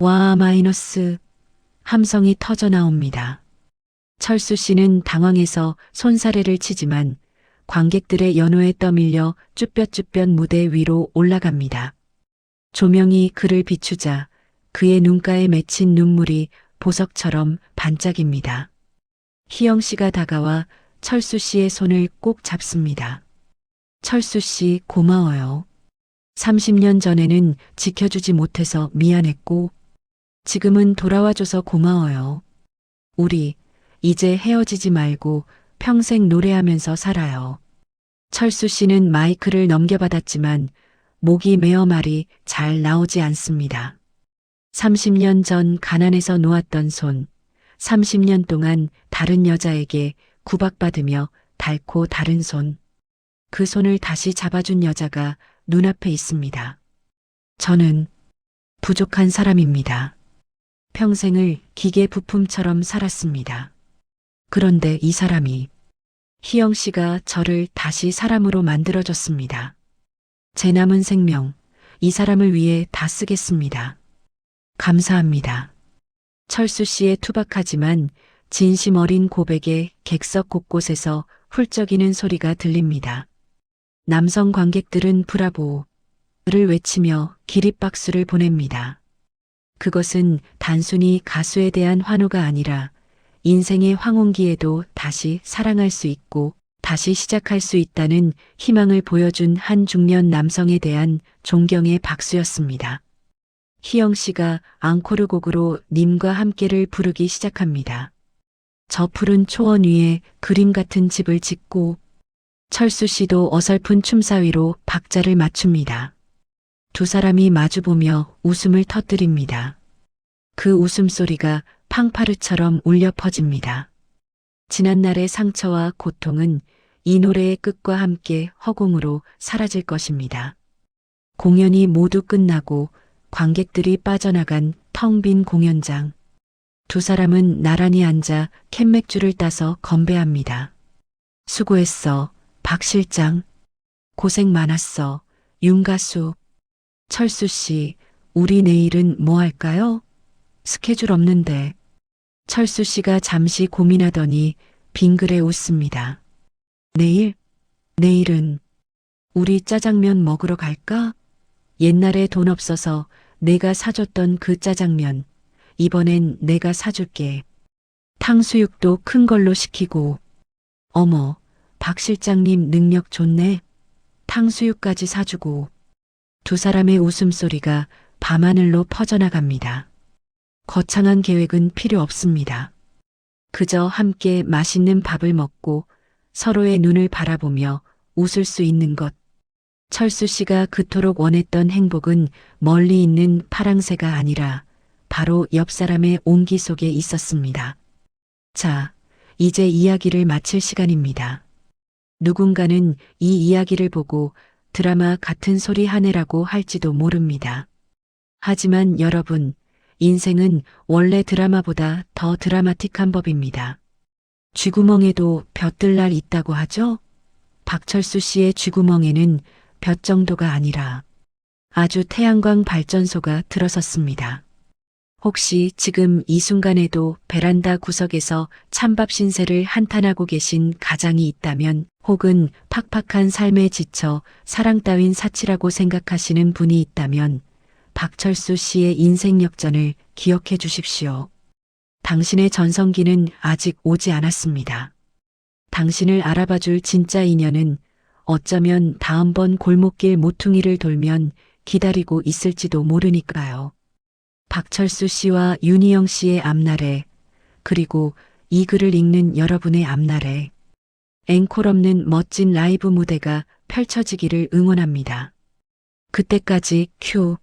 와 마이너스 함성이 터져 나옵니다. 철수 씨는 당황해서 손사래를 치지만 관객들의 연호에 떠밀려 쭈뼛쭈뼛 무대 위로 올라갑니다. 조명이 그를 비추자 그의 눈가에 맺힌 눈물이 보석처럼 반짝입니다. 희영 씨가 다가와 철수 씨의 손을 꼭 잡습니다. 철수 씨 고마워요. 30년 전에는 지켜주지 못해서 미안했고 지금은 돌아와줘서 고마워요. 우리 이제 헤어지지 말고 평생 노래하면서 살아요. 철수 씨는 마이크를 넘겨받았지만 목이 메어 말이 잘 나오지 않습니다. 30년 전 가난해서 놓았던 손, 30년 동안 다른 여자에게 구박받으며 닳고 다른 손. 그 손을 다시 잡아준 여자가 눈앞에 있습니다. 저는 부족한 사람입니다. 평생을 기계 부품처럼 살았습니다. 그런데 이 사람이, 희영 씨가 저를 다시 사람으로 만들어줬습니다. 제 남은 생명, 이 사람을 위해 다 쓰겠습니다. 감사합니다. 철수 씨의 투박하지만 진심 어린 고백에 객석 곳곳에서 훌쩍이는 소리가 들립니다. 남성 관객들은 브라보를 외치며 기립박수를 보냅니다. 그것은 단순히 가수에 대한 환호가 아니라 인생의 황혼기에도 다시 사랑할 수 있고 다시 시작할 수 있다는 희망을 보여준 한 중년 남성에 대한 존경의 박수였습니다. 희영 씨가 앙코르 곡으로 님과 함께를 부르기 시작합니다. 저 푸른 초원 위에 그림 같은 집을 짓고 철수 씨도 어설픈 춤사위로 박자를 맞춥니다. 두 사람이 마주보며 웃음을 터뜨립니다. 그 웃음소리가 팡파르처럼 울려 퍼집니다. 지난날의 상처와 고통은 이 노래의 끝과 함께 허공으로 사라질 것입니다. 공연이 모두 끝나고 관객들이 빠져나간 텅 빈 공연장. 두 사람은 나란히 앉아 캔맥주를 따서 건배합니다. 수고했어, 박 실장. 고생 많았어, 윤 가수. 철수 씨, 우리 내일은 뭐 할까요? 스케줄 없는데. 철수 씨가 잠시 고민하더니 빙그레 웃습니다. 내일? 내일은 우리 짜장면 먹으러 갈까? 옛날에 돈 없어서 내가 사줬던 그 짜장면. 이번엔 내가 사줄게. 탕수육도 큰 걸로 시키고. 어머, 박 실장님 능력 좋네. 탕수육까지 사주고. 두 사람의 웃음소리가 밤하늘로 퍼져나갑니다. 거창한 계획은 필요 없습니다. 그저 함께 맛있는 밥을 먹고 서로의 눈을 바라보며 웃을 수 있는 것. 철수 씨가 그토록 원했던 행복은 멀리 있는 파랑새가 아니라 바로 옆 사람의 온기 속에 있었습니다. 자, 이제 이야기를 마칠 시간입니다. 누군가는 이 이야기를 보고 드라마 같은 소리 하네라고 할지도 모릅니다. 하지만 여러분, 인생은 원래 드라마보다 더 드라마틱한 법입니다. 쥐구멍에도 볕들 날 있다고 하죠? 박철수 씨의 쥐구멍에는 볕 정도가 아니라 아주 태양광 발전소가 들어섰습니다. 혹시 지금 이 순간에도 베란다 구석에서 찬밥 신세를 한탄하고 계신 가장이 있다면, 혹은 팍팍한 삶에 지쳐 사랑 따윈 사치라고 생각하시는 분이 있다면 박철수 씨의 인생 역전을 기억해 주십시오. 당신의 전성기는 아직 오지 않았습니다. 당신을 알아봐줄 진짜 인연은 어쩌면 다음번 골목길 모퉁이를 돌면 기다리고 있을지도 모르니까요. 박철수 씨와 윤희영 씨의 앞날에, 그리고 이 글을 읽는 여러분의 앞날에 앵콜 없는 멋진 라이브 무대가 펼쳐지기를 응원합니다. 그때까지 큐.